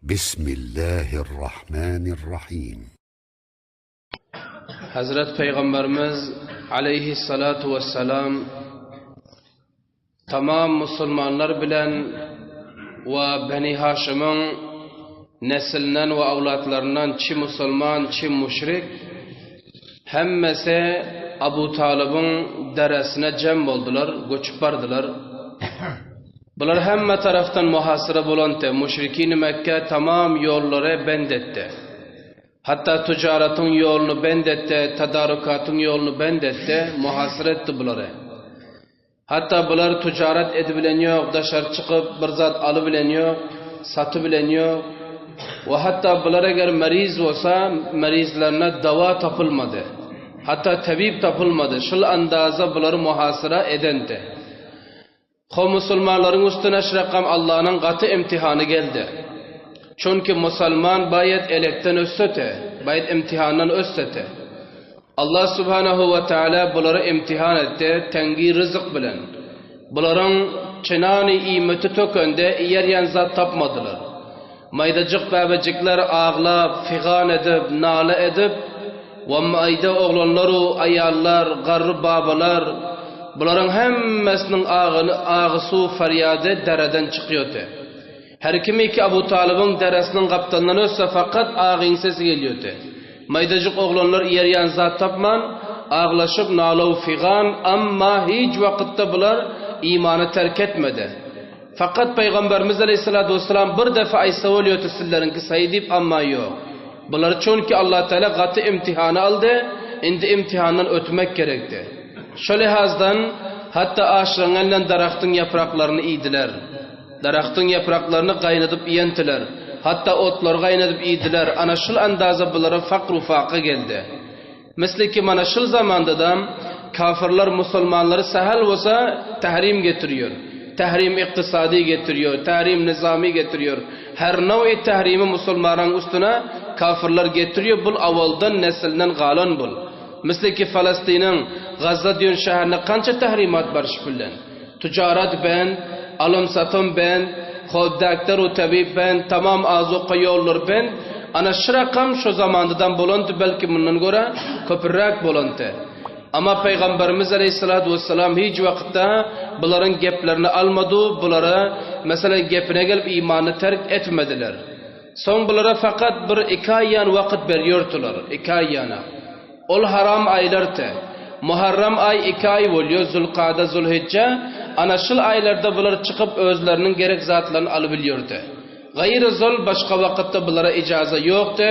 Bismillahirrahmanirrahim. Hazret Peygamberimiz aleyhissalatu vesselam tamam Müslümanlar bilen ve Beni Haşim'in neslinden ve avlatlarından çi Müslüman, çi müşrik hemmesi Abu Talib'in deresine cem oldular, göçüp bardılar. Bular hemme taraftan muhasıra bulundu. Müşrikin Mekke tamam yolları bendetti. Hatta ticaretin yolunu bendetti, tedarukatın yolunu bendetti, muhasıra etti buları. Hatta bular ticaret edebilen yok, dışarı çıkıp bir zat alıbilen yok, satıbilen yok. Ve hatta bular eğer meriz olsa, merizlerine dava tapılmadı. Hatta tabip tapılmadı. Şul andaza buları muhasıra edendi. O Müslümanların üstüne şirakam Allah'ın katı imtihanı geldi. Çünkü Müslüman bayet elekten össete, bayet imtihandan össete. Allah subhanahu ve teala bunları imtihan etti, tengi rızık bilen. Bunların çınani imeti tökünde yer yan zat tapmadılar. Maydacık bebecikler ağlap, figan edip, nala edip, ve mayda oğlanları, ayallar, garrı babalar, bunların hemmesinin ağısı feryadı dereden çıkıyordu. Her kimi ki Abu Talib'in deresinin kaptanından ötse fakat ağın sesi geliyordu. Maydacık oğlanlar yer yan zat tapman, ağlaşıp nalav figan ama hiç vakitte bunlar imanı terk etmedi. Fakat Peygamberimiz Aleyhisselatü Vesselam bir defa aysa oluyordu sizlerinki sayıdip ama yok. Bunlar çünkü Allah Teala katı imtihanı aldı, indi imtihandan ötmek gerekti. Şöyle hazdan hatta ağaçların elinden daraktın yapraklarını iydiler. Daraktın yapraklarını kaynatıp yiyentiler. Hatta otlar kaynatıp iydiler. Ana şıl andaza bunlara fakr ufakı geldi. Mesela ki mana şıl zamanda da kafirler Müslümanları sahal olsa tahrim getiriyor. Tahrim iktisadi getiriyor. Tahrim nizami getiriyor. Her nevi tahrimi Müslümanların üstüne kafirler getiriyor. Bu avaldan nesilden galan bul. Mesela ki Filistin'in Gazze diyen şehrine kança tahrimat var şüphilen. Ticaret ben, alım satım ben, doktor ve tabip ben, tamam azuqa yollar ben. Ana şirakam şu zamandan bulundu belki bundan göre köpürrak bulundu. Ama Peygamberimiz Aleyhisselatü Vesselam hiç vakitte bunların geplerini almadı, bunlara mesela gepine gelip imanı terk etmediler. Son bunlara fakat bir iki ayyan vakit veriyordular, iki ayyana. Ol haram aylardı. Muharram ay 2 ay oluyor, Zulqa'da, Zulhicce. Ana şıl aylarda bunlar çıkıp özlerinin gerek zatlarını alabiliyordu. Gayrı zul başka vakitte bunlara icaza yoktu.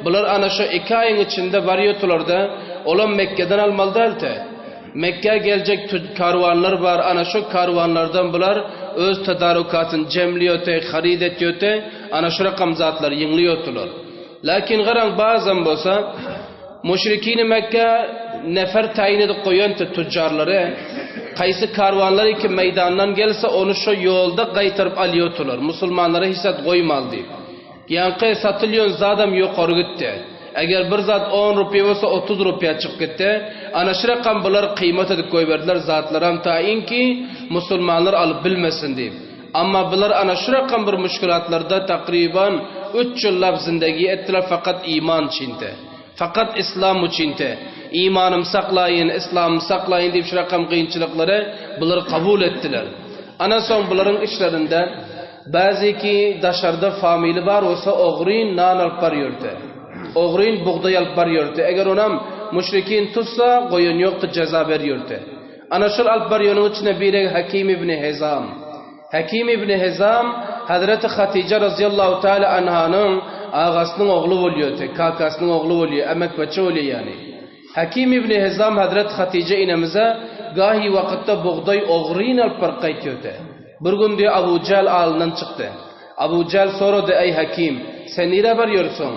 Bunlar ana şu 2 ayın içinde varıyordular. Olan Mekke'den almalılardı. Mekke'ye gelecek karvanlar var. Ana şu karvanlardan bunlar öz tedarukatını cemliyordu, harid ediyordu. Ana şu rakam zatları yığılıyordular. Lakin garan bazen olsa müşrikin-i Mekke nefer tayin edip koyuyordu tüccarları. Kaysı karvanları ki meydandan gelse onu şu yolda kaytarıp alıyordular. Müslümanlara hissat koymaldı. Yani satılıyor zadam yukarı gitti. Eğer bir zat 10 rupiye olsa 30 rupiye çıkıp gitti. Ana şu rakam bunlar kıymet edip koyverdiler zatlarım tayin ki Müslümanlar alıp bilmesin diye. Ama bunlar ana şu rakam bir müşkülatlarda takriban 3 yıl zindagi ettiler fakat iman içinde. Fakat İslam içinde imanım saklayın, İslam'ı saklayın deyip şu rakam kıyınçılıkları bunları kabul ettiler. Ana son bunların işlerinde bazı ki dışarıda famili var olsa oğrin nan alıp varıyordu. Oğrin buğday alıp varıyordu. Eğer onam müşrikin tutsa koyun yoktu ceza veriyordu. Ana şu alıp varıyorun içine biri Hakim İbni Hizam. Hakim İbni Hizam Hazreti Hatice radıyallahu teala anhanın ağasının oğlu oluyordu. Kakasının oğlu oluyor. Emek başı oluyor yani. Hakim İbni Hizam Hazreti Hatice inemize gahi vakitte buğday oğrin alıp parkaytıyordu. Bir gün diyor Abu Cehal ağından çıktı. Abu Cehal sorudu ey Hakim sen nere varıyorsun?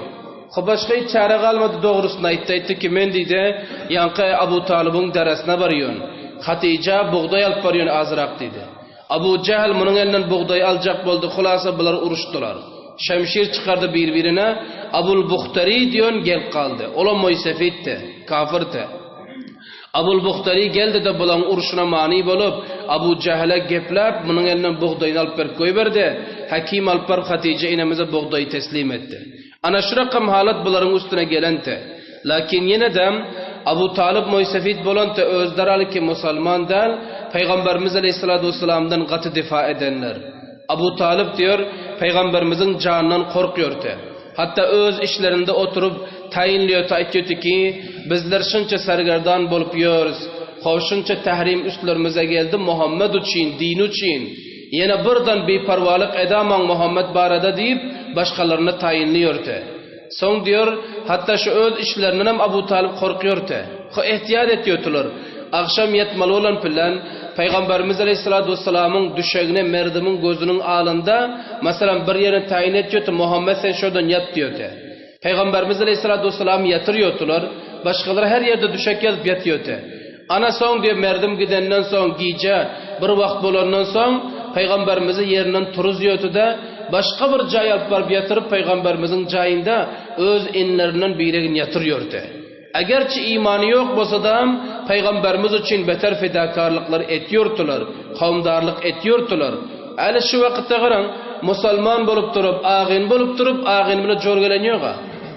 Başka hiç çare kalmadı doğrusuna itti ki men dedi yankı Abu Talib'in deresine varıyorsun. Hatice buğday alıp varıyorsun azrak dedi. Abu Cehal bunun elinden buğday alacak oldu. Hulasa bunlar uruştular. Şemşir çıkardı birbirine. Abul Buhtari diyorsun gel kaldı. Ola Moysefit'ti. Kafirti. Abul Buxtari geldi de bulan uruşuna mani bolup Abu Cehle geplep bunun elinden buğdayını alıp berip koy verdi. Hakim alıp berip Hatice inemize buğdayı teslim etti. Ana şu rakam halat buların üstüne gelente. Lakin yine de Abu Talib Moysefid bolante özleri ki Müslüman del Peygamberimiz Aleyhisselatü Vesselam'dan katı difa edenler. Abu Talib diyor Peygamberimizin canından korkuyordu. Hatta öz işlerinde oturup tayinliyor ki bizler şunca sergerdan bolup yiyoruz. Şunca tahrim üstlerimize geldi Muhammed için, din için. Yine buradan bir parvalık edaman Muhammed barada deyip başkalarına tayinliyordu. Son diyor hatta şu öz işlerinden hem Abu Talib korkuyordu. İhtiyat ediyordular. Akşam yetmeli olan plan Peygamberimiz Aleyhisselatü Vesselam'ın düşeğine merdimin gözünün alında mesela bir yerini tayin ediyordu. Muhammed sen şuradan yat diyordu. Peygamberimiz Aleyhisselatü Vesselam yatırıyordular. Başkaları her yerde düşek yazıp yatıyordu. Ana son diyor merdim gidenden son gece bir vakit bolandan son Peygamberimizi yerinden turuzuyordu da başka bir cay alıp barıp yatırıp Peygamberimizin cayında öz inlerinden birini yatırıyordu. Eğerçi imanı yok bolsa da Peygamberimiz için beter fedakarlıklar ediyordular, kavmdarlık ediyordular. Ali şu vakitte qarang, Müslüman bolup durup, ağin bilen jorgeleniyor.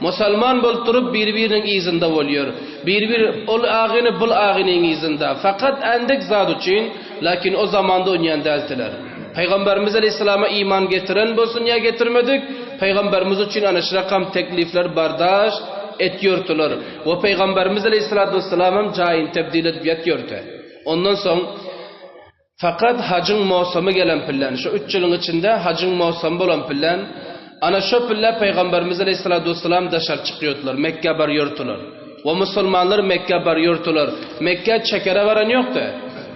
Müslüman bolup durup birbirinin izinde oluyor. Bir ol ağini bul ağinin izinde. Fakat endik zat için, lakin o zamanda oynayan deltiler. Peygamberimiz Aleyhisselam'a iman getiren bolsun ya getirmedik. Peygamberimiz için ana şu rakam teklifler bardaş ediyordular. Ve Peygamberimiz Aleyhisselatü Vesselam'ın cayin tebdil edip yatıyordu. Ondan sonra fakat hacın mevsimi gelen pillen, şu 3 yılın içinde hacın mevsimi olan pillen, ana şu pille Peygamberimiz Aleyhisselatü Vesselam dışarı çıkıyordular, Mekke varıyordular. Ve Müslümanlar Mekke varıyordular. Mekke çekere varan yoktu.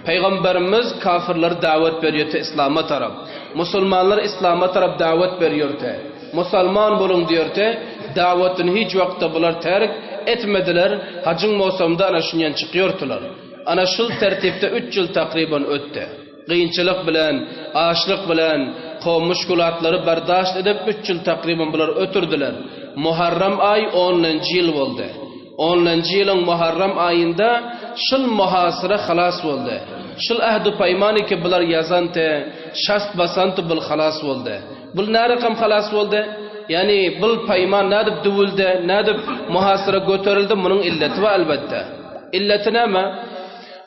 Peygamberimiz kafirleri davet veriyordu İslam'a taraf. Müslümanlar İslam'a taraf davet veriyordu. Müslüman bulun diyordu. Davetini hiç vakti bular terk etmediler. Hacın mevsiminde ana şundan çıkıyordular. Ana şu tertipte 3 yıl takriben öttü. Kıyınçılık bilen, açlık bilen, kavm müşkülatları bardaşt edip 3 yıl takriben bular ötürdüler. Muharram ay 10. yıl oldu. 10. yılın Muharram ayında şıl muhasıra halas oldu. Şıl ahdu paymani ki bular yazantı, şast basantı bul halas oldu. Bul ne rakam halas oldu? Yani bul payman nadib duvuldu, nadib muhasıra götürüldü. Bunun illeti var elbette. İlleti ne mi?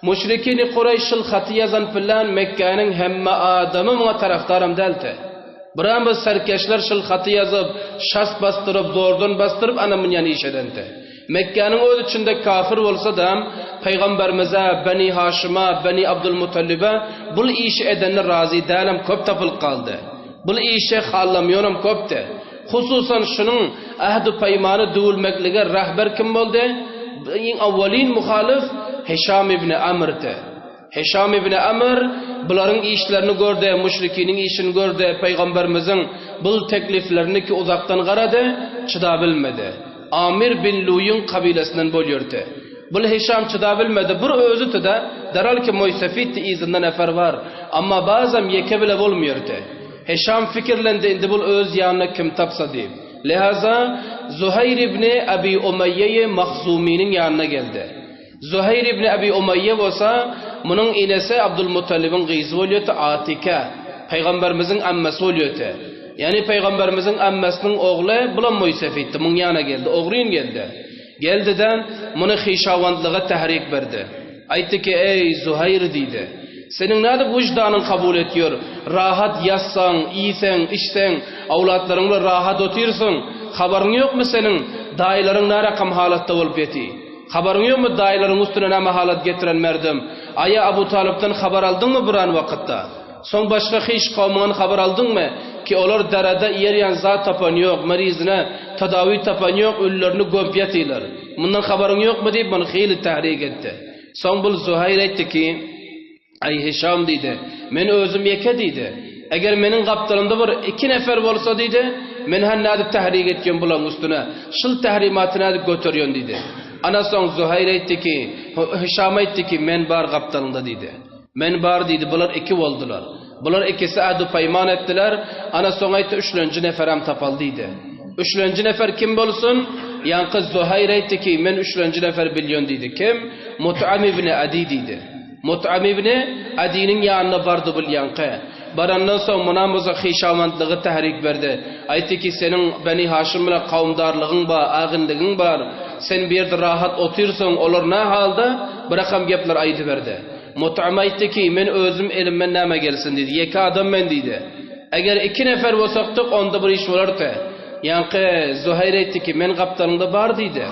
Müşrikini Kureyş'il xatı yazan filan Mekke'nin hemme adamı buna taraftarım delti. Buran biz serkeşler şil xatı yazıp, şast bastırıp, zordan bastırıp anamın yani iş edenti. Mekke'nin o içinde kafir olsa da Peygamberimize, Beni Haşim'a, Beni Abdülmutallib'e bu işi edenler razı değilim, köp tapıl kaldı. Bu işi hallamıyorum köpte. Hususan şunun ahd-ı paymanı duvulmeklige rahber kim oldu? En avvalin muhalif Hişam ibn Amr'ti. Hişam ibn Amr bunların işlerini gördü, müşrikinin işini gördü, Peygamberimizin bu tekliflerini ki uzaktan qaradı, çıdabilmedi. Amir bin Luy'un kabilesinden bölüyordu. Bu Hişam çıdabilmedi. Bir özü de daral ki Moysefid izinden efer var. Ama bazen yeke bile olmuyordu. Hişam fikirlendi indi bu öz yanına kim tapsa deyip. Lihaza Zuhayr ibn Abi Umayye'yi Mahzumi'nin yanına geldi. Zuhayr ibn Abi Umayye olsa bunun inesi Abdülmuttalib'in gıyzı oluyordu, Atika. Peygamberimizin ammesi oluyordu. Yani Peygamberimizin ammesinin oğlu bulan Moysefid'ti. Bunun yanına geldi. Oğruyun geldi. Geldiden bunu hişavandlığa tahrik verdi. Aytti ki ey Zuhayr dedi. Senin ne de vicdanın kabul ediyor. Rahat yazsan, iyisen, içsen, avlatlarınla rahat otursun. Haberin yok mu senin? Dayıların ne rakam halatta olup yeti? Haberin yok mu dayıların üstüne ne halat getiren merdim? Aya Abu Talib'den haber aldın mı buran vakitte? Son başka hiç kavminin haber aldın mı? Ki onlar derede yeriyen zat tapan yok, merizine tedavi tapan yok, ölülerini gömp yetiler. Bundan haberin yok mu deyip bana xeyli tahrik etti. Son bul Zuhayr etti ki, ay Hişam dedi, men özüm yeke dedi. Eğer menin kaptalımda bir 2 nefer olsa dedi, men hannadi tahrik etken bulan üstüne, şıl tahrimatını adip götürüyon dedi. Ana son Zuhayr etti ki, Hişam etti ki, men bar kaptalımda dedi. Men bar dedi, bunlar 2 oldular. Bunlar ikisi adu payman ettiler. Ana son ayette 3. neferem tapaldıydı. 3. nefer kim bolsun? yankı Zuhayr aytdı ki men 3. nefer bilyon dedi. Kim? Mut'am ibn Adi dedi. Mut'am ibn Adi'nin yanına vardı bu yankı. Barandan soň munamıza hişamantlığı tahrik berdi. Aytdı ki senin Beni Haşim bilen kavmdarlığın bar, agyndygyň bar. Sen bir yerde rahat otursan olar ne halda? Birakam gepler aytı berdi. Mut'am aytdı ki men özüm elimden näme gelsin dedi. Ýeki adam men dedi. Eger 2 nefer bolsakdyk onda bir iş bolardy. Yankı Zuhayr aytdı ki men gaptalymda bar dedi.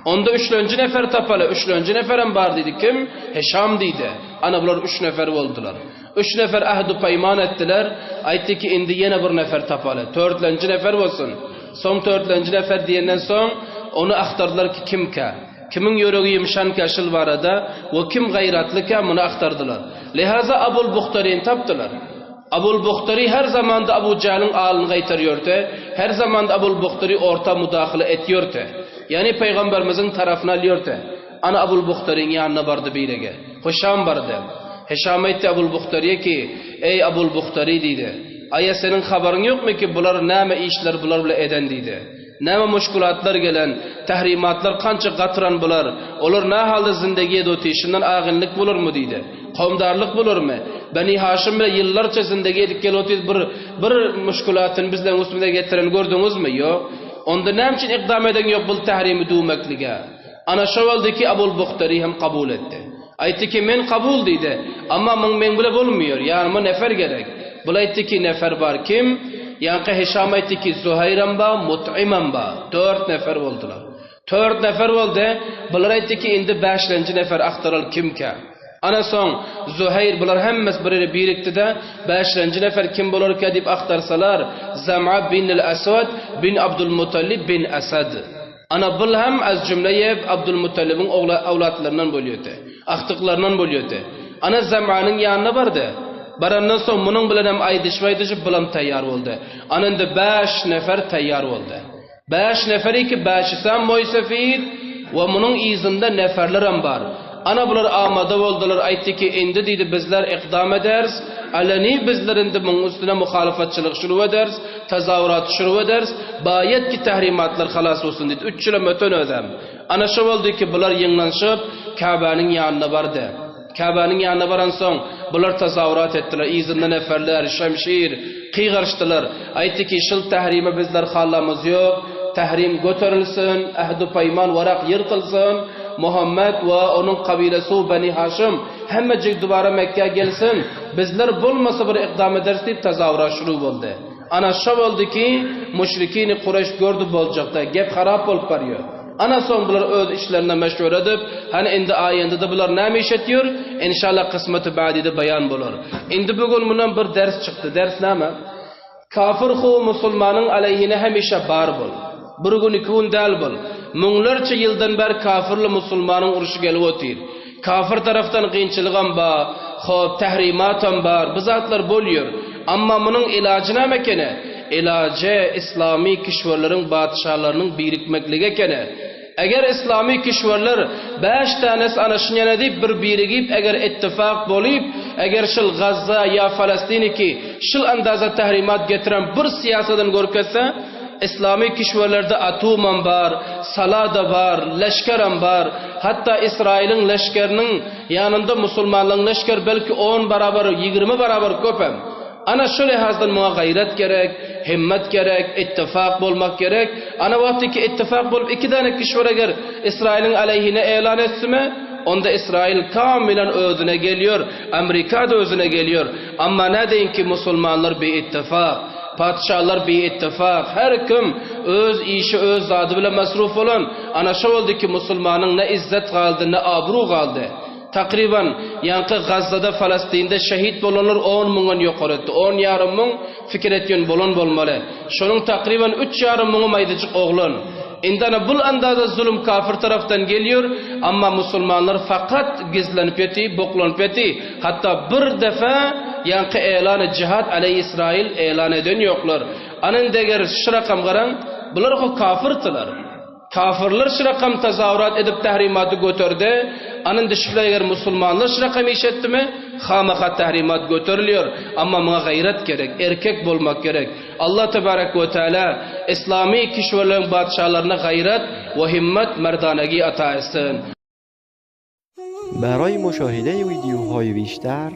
Onda 3. nefer tapaly, 3. neferem bar dedi. Kim? Hişam dedi. Ana bular 3 nefer boldular. 3 nefer ahdu payman ettiler. Aytdı ki indi yine bir nefer tapaly. 4. nefer bolsun. Son 4. nefer diyenden soň onu aktardılar ki kimke? Kimin yöregi yumşan kaşıl barada ve kim gayratlıka bunu aktardılar. Lihaza Abul Buxtari'ni taptılar. Abul Buxtari her zamanda Abu Cahl'ın ağalını gaytarıyordu. Her zamanda Abul Buxtari orta müdahale ediyordu. Yani Peygamberimizin tarafına alıyordu. Ana Abul Buxtari'nin yanına vardı birege. Hişam vardı. Hişam etti Abul Buxtari'ye ki ey Abul Buxtari dedi. Aya senin haberin yok mu ki bular näme işler bular bile eden dedi. Näme müşkülatlar gelen, tahrimatlar kança gatıran bular. Olar ne halde zindegiye dotişinden ağınlık bulur mu dedi. Kavmdarlık bulur mu? Beni Haşim bile yıllarca zindegiye dikkel otiz bir müşkülatın bizden üstüne getiren gördünüz mü? Yok. Onda näme için iqdam eden yok bu tahrimi dumakliga. Ana şu oldu ki Abul Buxtari hem kabul etti. Aytdı ki men kabul dedi. Ama men bile olmuyor. Yani bu nefer gerek. Bula aytdı ki nefer var kim? Yankı Hişam aytdı ki Zuhayram ba, Mut'imam ba. 4 nefer oldular. 4 nefer oldu. Bular aytdı ki indi 5. nefer aktaral kimke? Ana soň Zuhayr bular hemmes biri birikdi de 5. nefer kim bolar ki dip aktarsalar Zam'a bin al-Aswad bin Abdülmuttalib bin Asad. Ana bul hem az cümleye Abdülmuttalib'in awlatlarından bolýardy. Aktıklarından bolýardy. Ana Zam'anın yanına bardy. Barandan soň munyň bilen hem aýdyşyp bilen taýýar boldy. Anynda 5 nefer taýýar boldy. 5 neferi ki 5 sam moýsafid we munyň izinde neferler hem bar. Ana bular amada boldular, aytdı ki endi dedi bizler iqdam ederiz. Alani bizler endi munyň üstüne muhalafatçylyk şuru ederiz, tazawurat şuru ederiz. Bayet ki tahrimatlar halas olsun dedi. 3 ýyl öten ödem. Ana şu boldy ki bular ýyňlanşyp Ka'banyň ýanyna bardy. Ka'banyň ýanyna baran soň bular tazawurat etdiler. İzinde neferler, şemşir, qygarşdylar. Aytdy ki şol tahrimi bizler hallamyz ýok. Tahrim göterilsin, ahdu payman warak ýyrkylsyn. Muhammed ve onun kabilesi Beni Haşim hemmecik dubara Mekke'ye gelsin. Bizler bulmasa bir iqdam ederiz deyip tazavvura şuru oldu. Ana şu oldu ki müşrikini Kureyş gördü bolacakta. Gep harap olup barıyor. Ana son bular öz işlerine meşgul edip hani indi ayında da bular näme iş ediyor? İnşallah kısmeti ba'dide bayan bulur. Indi bugün bundan bir ders çıktı. Ders näme? Kafir hu musulmanın aleyhine hemişe bar bol. Bir gün 2 gün dal bol. Müňlerçe ýyldan beri kafirli musulmanyň uruşy gelip otyr. Kafir taraftan kynçylygam bar, hop tahrimatam bar, bu zatlar bolýar. Amma munyň ilajy näme ekene? Ilajy islami kişwerleriň badyşalarynyň birikmekligi ekene. Eger islami kişwerler 5 tanesi ana şunyana diýip bir birigip eger ittifak bolyp, eger şol Gazza ya Falastini ki şol andaza tahrimat getiren bir siýasadan görkezse İslami kişwerlerde atomam bar, salada bar, leşkeram bar. Hatta İsrail'in leşkerinin yanında Musulmanlığın leşker belki 10 barabar, 20 barabar köpem. Ana şu lehazdan muha gayret gerek, himmet gerek, ittifak bolmak gerek. Ana vaktiki ittifak bolup 2 tane kişwer eger İsrail'in aleyhine elan etsime, onda İsrail kamilen özüne geliyor, Amerika da özüne geliyor. Amma ne deyin ki Musulmanlar bir ittifak. Padişahlar bir ittifak, her kim öz işi öz zadı bile masruf olan. Ana şu oldu ki Musulmanın ne izzet kaldı ne abru kaldı. Takriban yankı Gazze'de Falastin'de şehit bolanlar 10 müňden ýokary etdi. 10,5 müň fikir etýän bolan bolmaly. Şonuň takriban 3,5 müňi maýdyjyk oglan. Indana bul andaza zulüm kafir taraftan geliyor ama Musulmanlar fakat gizlenip yeti, boklanıp yeti. Hatta bir defa yankı elan cihat aleyh İsrail elan eden yoklar. Anın deger şirakam garan, bular o kafirtiler. Kafirler şirakam tazavvurat edip tahrimatı götürdü. Anın dışıkla eğer Musulmanlar şirakam işetti mi? Hamakat tahrimat götürülüyor. Ama buna gayret gerek, erkek bulmak gerek. Allah Tebarek ve Teala İslami kişilerin padişahlarına gayret ve himmet merdanegi ata etsin. برای مشاهده ویدیوهای بیشتر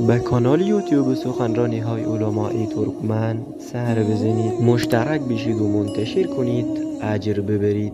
به کانال یوتیوب سخنرانی های علماء ترکمن سر بزنید، مشترک بشید و منتشر کنید، اجر ببرید.